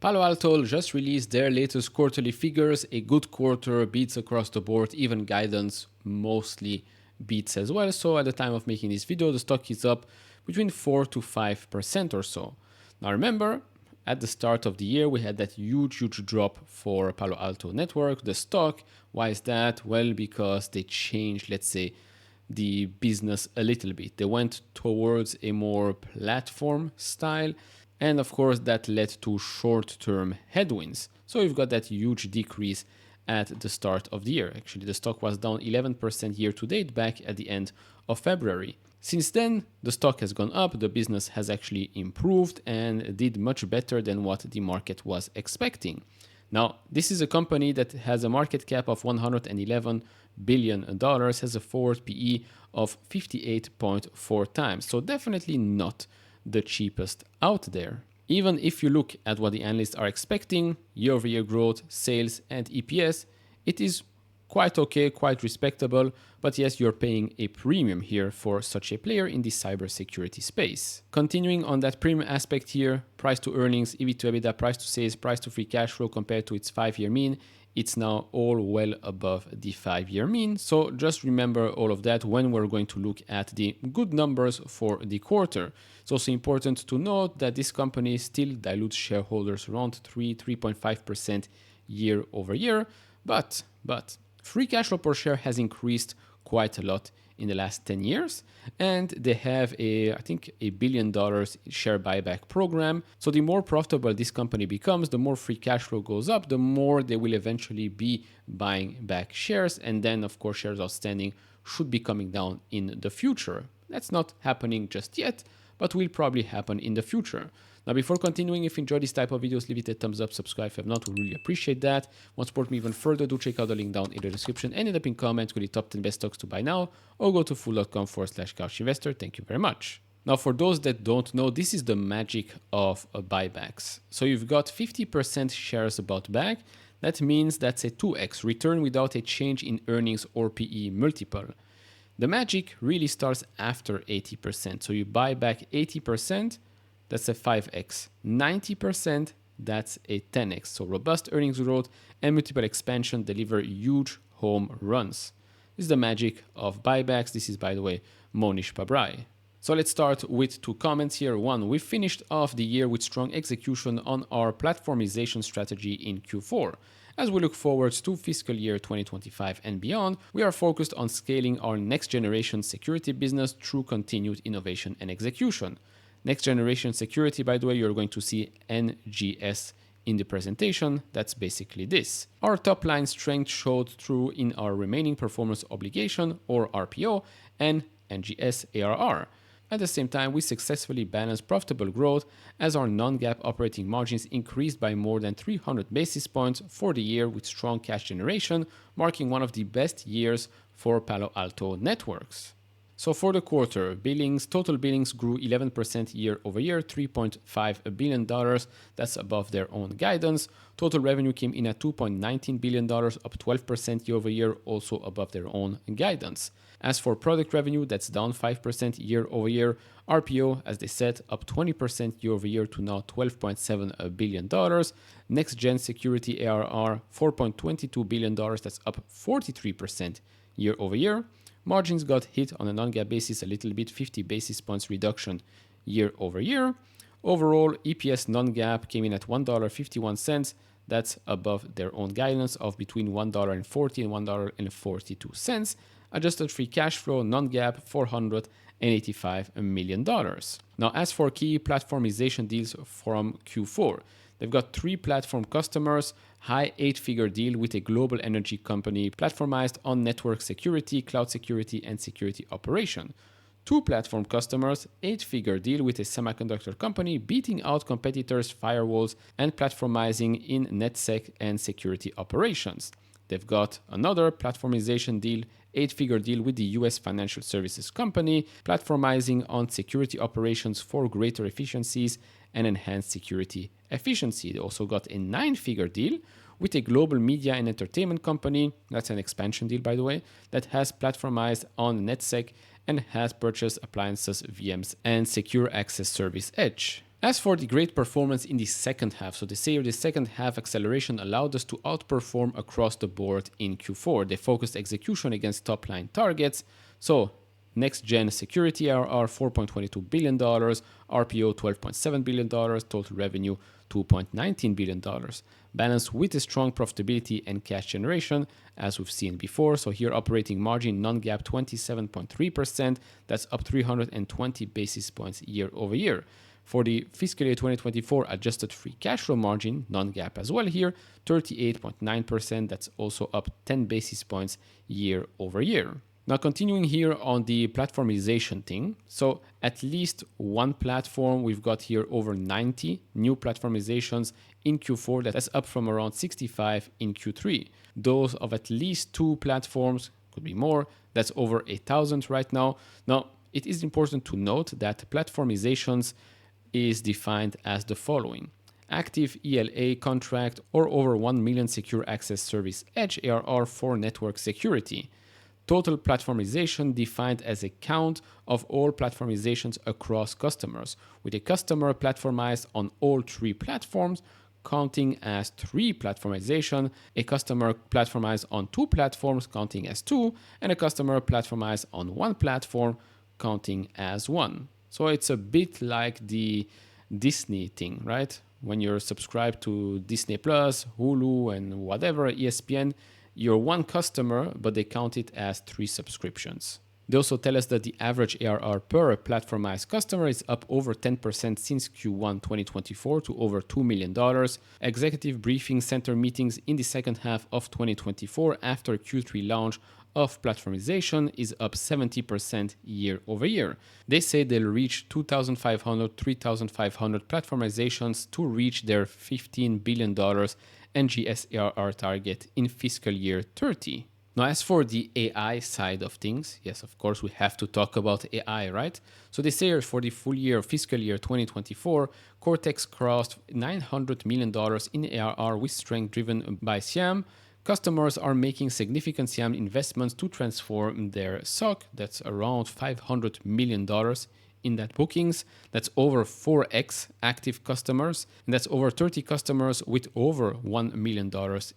Palo Alto just released their latest quarterly figures, a good quarter, beats across the board, even guidance mostly beats as well. So at the time of making this video, the stock is up between 4 to 5% or so. Now remember, at the start of the year, we had that huge drop for Palo Alto Networks, the stock. Why is that? Well, because they changed, let's say, the business a little bit. They went towards a more platform style. And of course, that led to short-term headwinds. So you've got that huge decrease at the start of the year. Actually, the stock was down 11% year to date back at the end of February. Since then, the stock has gone up, the business has actually improved and did much better than what the market was expecting. Now, this is a company that has a market cap of $111 billion, has a forward PE of 58.4 times. So definitely not the cheapest out there. Even if you look at what the analysts are expecting, year-over-year growth, sales, and EPS, it is quite okay, quite respectable, but yes, you're paying a premium here for such a player in the cybersecurity space. Continuing on that premium aspect here, price to earnings, EV to EBITDA, price to sales, price to free cash flow compared to its 5-year mean, it's now all well above the 5-year mean. So just remember all of that when we're going to look at the good numbers for the quarter. It's also important to note that this company still dilutes shareholders around 3.5% year over year, but free cash flow per share has increased quite a lot in the last 10 years, and they have I think $1 billion share buyback program. So the more profitable this company becomes, the more free cash flow goes up, the more they will eventually be buying back shares, and then of course shares outstanding should be coming down in the future. That's not happening just yet, but will probably happen in the future. Now, before continuing, if you enjoy this type of videos, leave it a thumbs up, subscribe if you have not, we really appreciate that. Want to support me even further, do check out the link down in the description and in the pinned comment with the top 10 best stocks to buy now, or go to fool.com/couchinvestor. Thank you very much. Now, for those that don't know, this is the magic of buybacks. So you've got 50% shares bought back. That means that's a 2x return without a change in earnings or PE multiple. The magic really starts after 80%. So you buy back 80%, that's a 5x. 90%, that's a 10x. So robust earnings growth and multiple expansion deliver huge home runs. This is the magic of buybacks. This is, by the way, Monish Pabrai. So let's start with 2 comments here. One, we finished off the year with strong execution on our platformization strategy in Q4. As we look forward to fiscal year 2025 and beyond, we are focused on scaling our next generation security business through continued innovation and execution. Next generation security, by the way, you're going to see NGS in the presentation. That's basically this. Our top line strength showed through in our remaining performance obligation, or RPO, and NGS ARR. At the same time, we successfully balanced profitable growth as our non-GAAP operating margins increased by more than 300 basis points for the year with strong cash generation, marking one of the best years for Palo Alto Networks. So for the quarter, total billings grew 11% year over year, $3.5 billion. That's above their own guidance. Total revenue came in at $2.19 billion, up 12% year over year, also above their own guidance. As for product revenue, that's down 5% year over year. RPO, as they said, up 20% year over year to now $12.7 billion. Next gen security ARR, $4.22 billion. That's up 43% year over year. Margins got hit on a non-GAAP basis a little bit, 50 basis points reduction year over year. Overall, EPS non-GAAP came in at $1.51. That's above their own guidance of between $1.40 and $1.42. Adjusted free cash flow non-GAAP $485 million. Now, as for key platformization deals from Q4, they've got 3 platform customers, high 8-figure deal with a global energy company platformized on network security, cloud security, and security operation. 2 platform customers, 8-figure deal with a semiconductor company beating out competitors' firewalls and platformizing in NetSec and security operations. They've got another platformization deal, 8-figure deal with the US financial services company, platformizing on security operations for greater efficiencies and enhanced security efficiency. They also got a 9-figure deal with a global media and entertainment company, that's an expansion deal by the way, that has platformized on NetSec and has purchased appliances, VMs, and secure access service edge. As for the great performance in the second half, so they say the second half acceleration allowed us to outperform across the board in Q4. They focused execution against top line targets. So next gen security ARR $4.22 billion, RPO $12.7 billion, total revenue $2.19 billion. Balanced with a strong profitability and cash generation, as we've seen before. So here operating margin non-GAAP 27.3%, that's up 320 basis points year over year. For the fiscal year 2024 adjusted free cash flow margin, non-GAAP as well here, 38.9%, that's also up 10 basis points year over year. Now continuing here on the platformization thing, so at least one platform, we've got here over 90 new platformizations in Q4, that's up from around 65 in Q3. Those of at least two platforms, could be more, that's over 1,000 right now. Now, it is important to note that platformizations is defined as the following: active ELA contract or over 1 million secure access service edge ARR for network security. Total platformization defined as a count of all platformizations across customers, with a customer platformized on all three platforms counting as 3 platformization, a customer platformized on 2 platforms counting as 2, and a customer platformized on 1 platform counting as 1. So it's a bit like the Disney thing, right? When you're subscribed to Disney Plus, Hulu, and whatever, ESPN, you're one customer, but they count it as 3 subscriptions. They also tell us that the average ARR per platformized customer is up over 10% since Q1 2024 to over $2 million. Executive briefing center meetings in the second half of 2024 after Q3 launch of platformization is up 70% year over year. They say they'll reach 2,500, 3,500 platformizations to reach their $15 billion NGS ARR target in fiscal year 30. Now, as for the AI side of things, yes, of course, we have to talk about AI, right? So they say for the full year, fiscal year 2024, Cortex crossed $900 million in ARR with strength driven by SIAM. Customers are making significant SIAM investments to transform their SOC. That's around $500 million in that bookings. That's over 4x active customers, and that's over 30 customers with over $1 million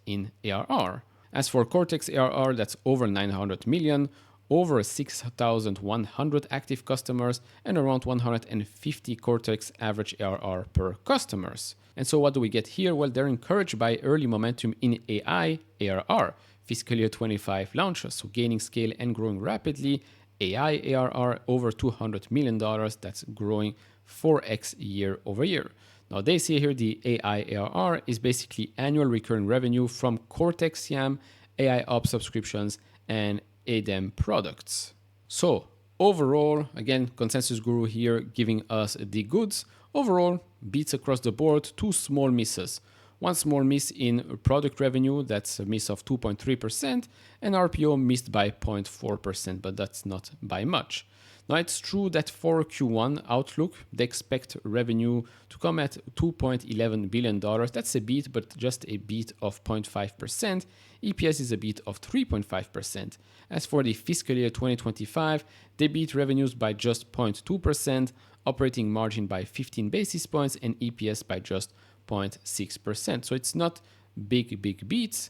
in ARR. As for Cortex ARR, that's over 900 million, over 6,100 active customers, and around 150 Cortex average ARR per customers. And so what do we get here? Well, they're encouraged by early momentum in AI ARR. Fiscal year 25 launches, so gaining scale and growing rapidly. AI ARR over $200 million, that's growing 4x year over year. Now they say here the AI ARR is basically annual recurring revenue from Cortex SIAM, AI Ops subscriptions, and ADEM products. So overall, again, Consensus Guru here giving us the goods. Overall, beats across the board, 2 small misses. One small miss in product revenue, that's a miss of 2.3%, and RPO missed by 0.4%, but that's not by much. Now, it's true that for Q1 outlook, they expect revenue to come at $2.11 billion. That's a beat, but just a beat of 0.5%. EPS is a beat of 3.5%. As for the fiscal year 2025, they beat revenues by just 0.2%, operating margin by 15 basis points, and EPS by just 0.6%. So it's not big beats,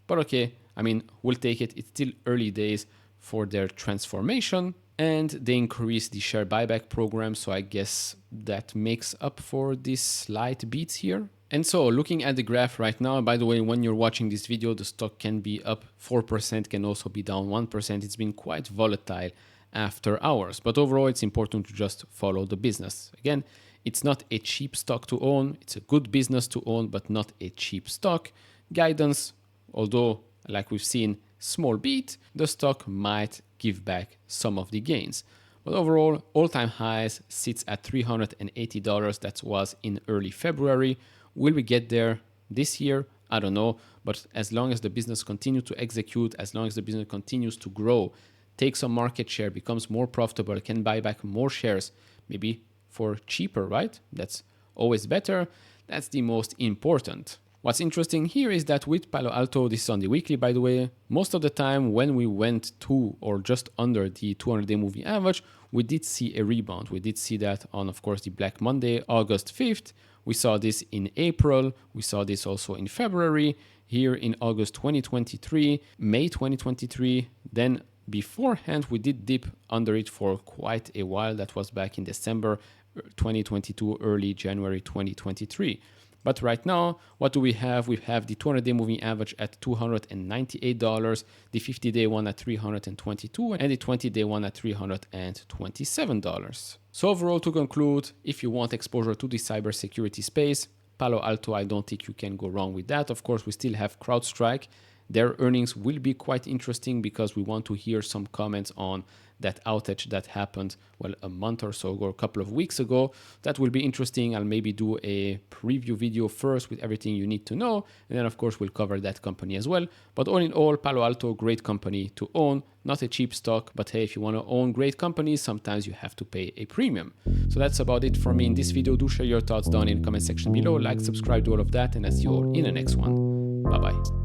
but okay, I mean, we'll take it. It's still early days for their transformation, and they increased the share buyback program, so I guess that makes up for these slight beats here. And so looking at the graph right now, by the way, when you're watching this video, the stock can be up 4%, can also be down 1%. It's been quite volatile after hours, but overall it's important to just follow the business. Again, it's not a cheap stock to own. It's a good business to own, but not a cheap stock. Guidance, although like we've seen, small beat, the stock might give back some of the gains. But overall, all-time highs sits at $380. That was in early February. Will we get there this year? I don't know. But as long as the business continues to execute, as long as the business continues to grow, take some market share, becomes more profitable, can buy back more shares, maybe for cheaper, right? That's always better. That's the most important. What's interesting here is that with Palo Alto, this is on the weekly by the way, most of the time when we went to or just under the 200-day moving average, we did see a rebound. We did see that on, of course, the Black Monday, August 5th. We saw this in April. We saw this also in February, here in August 2023, May 2023. Then beforehand, we did dip under it for quite a while. That was back in December 2022, early January 2023. But right now, what do we have? We have the 200-day moving average at $298, the 50-day one at $322, and the 20-day one at $327. So overall, to conclude, if you want exposure to the cybersecurity space, Palo Alto, I don't think you can go wrong with that. Of course, we still have CrowdStrike. Their earnings will be quite interesting because we want to hear some comments on that outage that happened, well, a month or so ago, a couple of weeks ago. That will be interesting. I'll maybe do a preview video first with everything you need to know. And then, of course, we'll cover that company as well. But all in all, Palo Alto, great company to own. Not a cheap stock, but hey, if you want to own great companies, sometimes you have to pay a premium. So that's about it for me in this video. Do share your thoughts down in the comment section below. Like, subscribe, do all of that. And I'll see you all in the next one. Bye-bye.